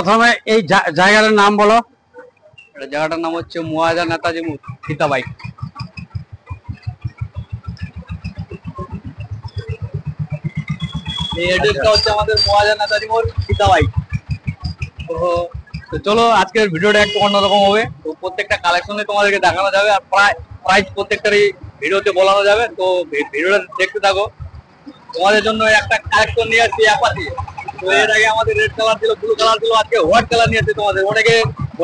প্রথমে এই জায়গাটার নাম বলো। জায়গাটার নাম হচ্ছে মহারাজা নেতাজি মোড় ফিতা বাইক। এই অ্যাড্রেসটা হচ্ছে আমাদের মহারাজা নেতাজি মোড় ফিতা বাইক। তো চলো আজকের ভিডিওটা একটু অন্যরকম হবে। তো প্রত্যেকটা কালেকশনে তোমাদেরকে দেখানো যাবে আর প্রাইস প্রত্যেকটারই ভিডিওতে বলানো যাবে। তো ভিডিওটা দেখতে থাকো। তোমাদের জন্য একটা কালেকশন নিয়ে আসছি অ্যাপাচি। তো এর আগে আমাদের রেড কালার ছিল, ব্লু কালার ছিল, আজকে হোয়াইট কালার নিয়ে আসছি তোমাদের।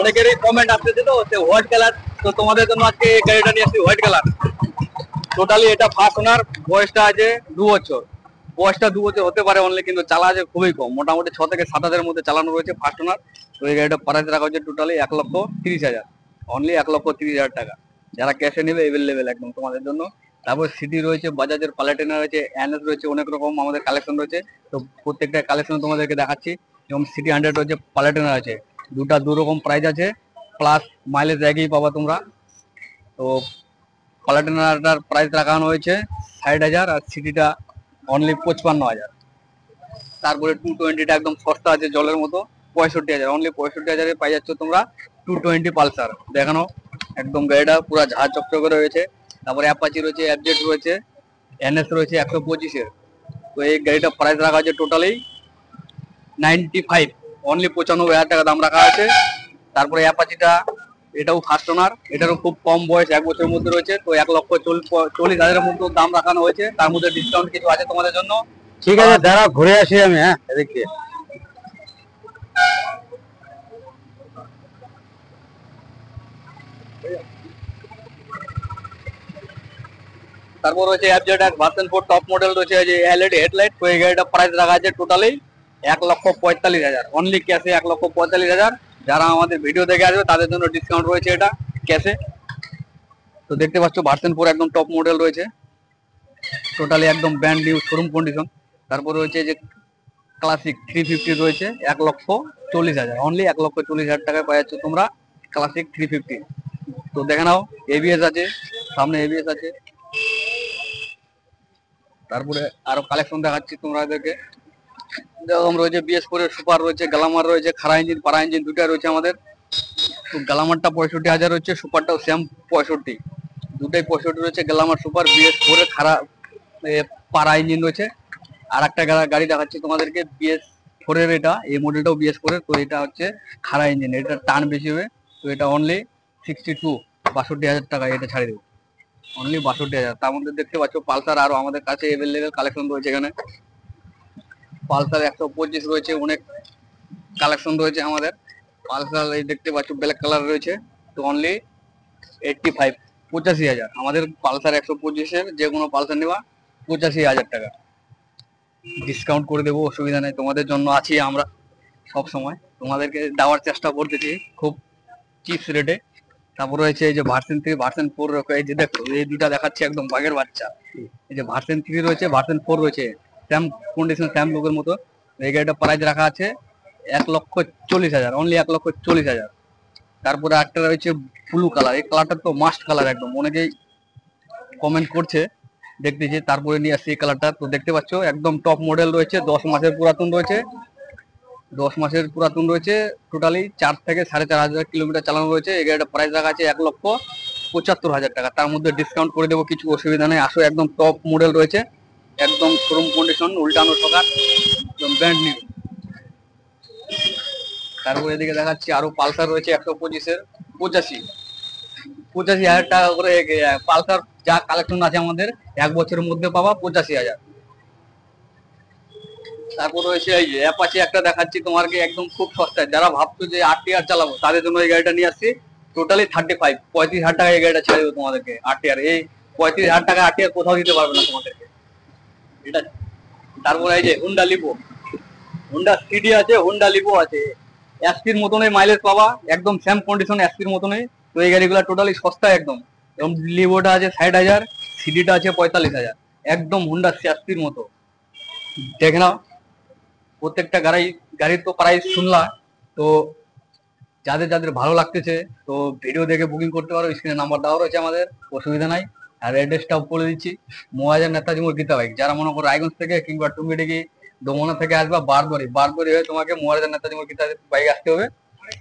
অনেকেরই কমেন্ট আসতেছে তো হোয়াইট কালার। তো তোমাদের জন্য আজকে এই গাড়িটা নিয়ে আসছি হোয়াইট কালার। টোটালি এটা ফার্স্ট ওনার, বয়সটা আছে 2 বছর। বয়সটা 2 বছর হতে পারে অনলি, কিন্তু চালা আছে খুবই কম, মোটামুটি 6 থেকে 7 হাজারের মধ্যে চালানো রয়েছে ফার্স্ট ওনার। তো এই গাড়িটা প্রাইস রাখা হচ্ছে টোটালি 1,30,000, অনলি 1,30,000 টাকা। যারা ক্যাশে নেবে এভেলেবেল একদম তোমাদের জন্য। তারপর সিটি রয়েছে, বাজাজের প্লাটিনা রয়েছে, এনএস রয়েছে, অনেক রকম আমাদের কালেকশন রয়েছে। তো প্রত্যেকটা কালেকশন তোমাদেরকে দেখাচ্ছি। যেমন সিটি 100 রয়েছে, প্লাটিনা আছে, দুটা দু রকম প্রাইস আছে, প্লাস মাইলেজ একই পাবা তোমরা। তো প্লাটিনাটার প্রাইস রাখানো হয়েছে 60,000 আর সিটিটা অনলি 55,000। তারপরে 220টা একদম সস্তা আছে জলের মতো, 65,000, অনলি 65,000-এ পাই যাচ্ছ তোমরা 220 পালসার। দেখানো একদম গাড়িটা পুরো ঝাঁ চকচকে রয়েছে। তারপরে অ্যাপাচি রয়েছে, এফজেড রয়েছে, এনএস রয়েছে 125-এর। তো এই গাড়িটা প্রাইস রাখা আছে টোটালি 95, অনলি 95,000 টাকা দাম রাখা আছে। তারপরে অ্যাপাচিটা, এটাও ফার্স্ট ওনার, এটারও খুব কম বয়স, 1 বছরের মধ্যে রয়েছে। তো 1,40,000-এর মতো দাম রাখানো হয়েছে, তার মধ্যে ডিসকাউন্ট কিছু আছে তোমাদের জন্য। ঠিক আছে, দাঁড়া ঘুরে আসি আমি। হ্যাঁ, এদিকে তারপর রয়েছে এফজেড ভার্সন 4 টপ মডেল রয়েছে, যে এলইডি হেডলাইট। তো এই গাড়িটা প্রাইস রাখা আছে টোটালি 1,45,000, অনলি ক্যাশে 1,45,000। যারা আমাদের ভিডিও দেখে আসবে তাদের জন্য ডিসকাউন্ট রয়েছে এটা ক্যাশে। তো দেখতে পাচ্ছ ভার্সন 4 একদম টপ মডেল রয়েছে, টোটালি একদম ব্র্যান্ড নিউ শোরুম কন্ডিশন। তারপর রয়েছে যে ক্লাসিক 350 রয়েছে 1,40,000, অনলি 1,40,000 টাকায় পাওয়া যাচ্ছে তোমরা ক্লাসিক 350। তো দেখে নাও, এবিএস আছে, সামনে এবিএস আছে। তারপরে আরো কালেকশন দেখাচ্ছি তোমাদেরকে। যেরকম রয়েছে BS4 এর সুপার রয়েছে, গ্ল্যামার রয়েছে, খাড়া ইঞ্জিন পাড়া ইঞ্জিন দুটা রয়েছে আমাদের। তো গ্ল্যামারটা 65,000 রয়েছে, সুপারটাও সেম 65, দুটাই 65 রয়েছে। গ্ল্যামার সুপার BS4 এর খাড়া পাড়া ইঞ্জিন রয়েছে। আর একটা গাড়ি দেখাচ্ছি তোমাদেরকে BS4 এর, এটা এই মডেলটাও BS4 এর। তো এটা হচ্ছে খাড়া ইঞ্জিন, এটা টান বেশি হবে। তো এটা অনলি 62 টাকা, এটা ছাড়িয়ে দেবো অনলি 62,000। তার মধ্যে দেখতে পাচ্ছ পালসার আরো আমাদের কাছে এভেলেবেল কালেকশন রয়েছে এখানে। পালসার 125 রয়েছে, অনেক কালেকশন রয়েছে আমাদের। পালসার এই দেখতে পাচ্ছ ব্ল্যাক কালার রয়েছে, তো অনলি 85 আমাদের পালসার 125-এর যে কোনো পালসার নেওয়া 85,000 টাকা। ডিসকাউন্ট করে দেবো, অসুবিধা নেই, তোমাদের জন্য আছি আমরা সব সময়, তোমাদেরকে দেওয়ার চেষ্টা করতেছি খুব চিপস রেটে। তারপর রয়েছে এই যে ভার্সন 3 ভার্সন 4, এই যে দেখো এই দুটা দেখাচ্ছে একদম বাঘের বাচ্চা। এই যে ভার্সন 3 রয়েছে, ভার্সন 4 রয়েছে, স্যাম কন্ডিশন স্যাম লোকের মতো। এই গাড়িটা প্রাইস রাখা আছে 1,40,000, অনলি 1,40,000। তারপরে একটা রয়েছে ব্লু কালার, এই কালারটা তো মাস্ট কালার একদম, অনেকেই কমেন্ট করছে, দেখতেছি। তারপরে নিয়ে আসছি এই কালারটা। তো দেখতে পাচ্ছ একদম টপ মডেল রয়েছে, 10 মাসের পুরাতন রয়েছে, 10 মাসের পুরাতন রয়েছে। টোটালি 4 থেকে 4,500 কিলোমিটার চালানো রয়েছে। এই গাড়িটা প্রাইস রাখা আছে 1,75,000 টাকা। তার মধ্যে ডিসকাউন্ট করে দেবো, কিছু অসুবিধা নেই। আসো, একদম টপ মডেল রয়েছে, একদম শোরুম কন্ডিশন, উল্টানো সকার, একদম ব্র্যান্ড নিউ। তারপরে এদিকে দেখাচ্ছি আরো পালসার রয়েছে 125-এর 85,000 টাকা করে। পালসার যা কালেকশন আছে আমাদের 1 বছরের মধ্যে পাবা 85,000। তারপর রয়েছে এই যে অ্যাপাচি একটা দেখাচ্ছি তোমাকে, একদম খুব সস্তায়। যারা ভাবছো যে RTR চালাবো তাদের জন্য এই গাড়িটা নিয়ে আসছি টোটালি 35,000 টাকা এই গাড়িটা ছেড়ে দেবো তোমাদেরকে। RTR এই 35,000 টাকা RTR কোথাও দিতে পারবে না তোমাদেরকে এটা। তারপরে এই যে হুন্ডা লিভো, হুন্ডা সিডি আছে, হুন্ডা লিভো আছে, এসপির মতনই মাইলেজ পাবা, একদম সেম কন্ডিশন এসপির মতনই। তো এই গাড়িগুলো টোটালি সস্তা একদম। এবং লিভোটা আছে 60,000, সিডিটা আছে 45,000, একদম হুন্ডা এসপির মতো। দেখে নাও, প্রত্যেকটা গাড়ির তো প্রাইস শুনলা। তো যাদের যাদের ভালো লাগতেছে তো ভিডিও দেখে বুকিং করতে পারো, স্ক্রিনে নাম্বার দেওয়া রয়েছে আমাদের, অসুবিধা নাই। আর অ্যাড্রেসটাও বলে দিচ্ছি, মহারাজা নেতাজি মোড় গীতা বাইক। যারা মনে করো রায়গঞ্জ থেকে কিংবা টুঙ্গিডিগি দমনা থেকে আসবা বারদরি হয়ে তোমাকে মহারাজা নেতাজি মোড় গীতা বাইক আসতে হবে।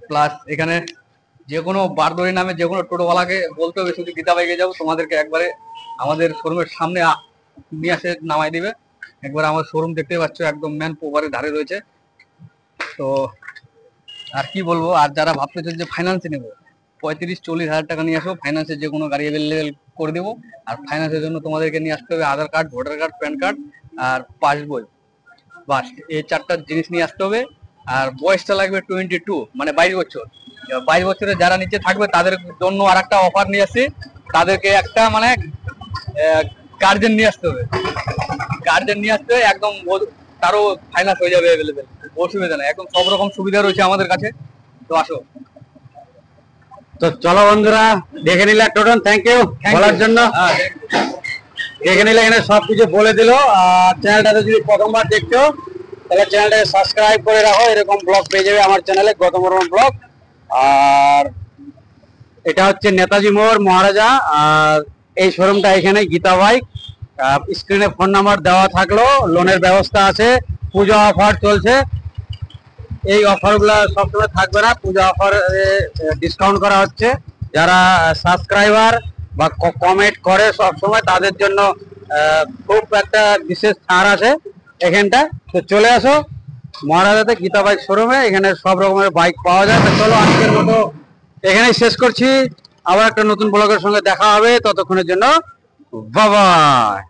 প্লাস এখানে যে কোনো বারদরি নামে যে কোনো টোটোওয়ালাকে বলতে হবে শুধু গীতা বাইকে যাবো, তোমাদেরকে একবারে আমাদের শোরুমের সামনে নিয়ে আসে নামাই দিবে। একবার আমার শোরুম দেখতে পাচ্ছ, একদম ম্যান পোভারের ধারে রয়েছে। তো আর কি বলবো, আর যারা ভাবতেছো যে ফাইন্যান্সে নেবো, 35-40 হাজার টাকা নিয়ে আসো, ফাইন্যান্সে যে কোনো গাড়ি অ্যাভেলেবেল করে দেবো। আর ফাইন্যান্সের জন্য তোমাদেরকে নিয়ে আসতে হবে Aadhaar card, voter card, PAN card আর পাসবই। বাস এই 4টা জিনিস নিয়ে আসতে হবে। আর বয়সটা লাগবে 22, মানে 22 বছর। 22 বছরের যারা নিচে থাকবে তাদের জন্য আর একটা অফার নিয়ে আসছি। তাদেরকে একটা মানে গার্জেন নিয়ে আসতে হবে, একদম তারও ফাইন্যান্স হয়ে যাবে অ্যাভেলেবেল, অসুবিধা নেই, একদম সব রকম সুবিধা রয়েছে আমাদের কাছে। তো আসো। তো চলো বন্ধুরা, দেখে নিলে টোটন, থ্যাংক ইউ বলার জন্য। দেখে নিলে এখানে সবকিছু বলে দিল। আর চ্যানেলটাতে যদি প্রথমবার দেখছো তাহলে চ্যানেলটাকে সাবস্ক্রাইব করে রাখো, এরকম ব্লগ পেয়ে যাবে আমার চ্যানেলে, গৌতম বর্মন ব্লগ। আর এটা হচ্ছে নেতাজি মোড় মহারাজা, আর এই শোরুমটা এখানে গীতা বাইক। স্ক্রিনে ফোন নাম্বার দেওয়া থাকলো, লোনের ব্যবস্থা আছে, পূজা অফার চলছে। এই অফারগুলো সবসময় থাকবে না, পূজা অফার ডিসকাউন্ট করা হচ্ছে। যারা সাবস্ক্রাইবার বা কমেন্ট করে সবসময় তাদের জন্য খুব একটা বিশেষ ছাড় আছে এখানটা। তো চলে আসো মহারাজাতে গীতা বাইক শোরুমে, এখানে সব রকমের বাইক পাওয়া যায়। তো চলো আজকের মতো এখানেই শেষ করছি, আবার একটা নতুন ব্লগের সঙ্গে দেখা হবে, ততক্ষণের জন্য বাই।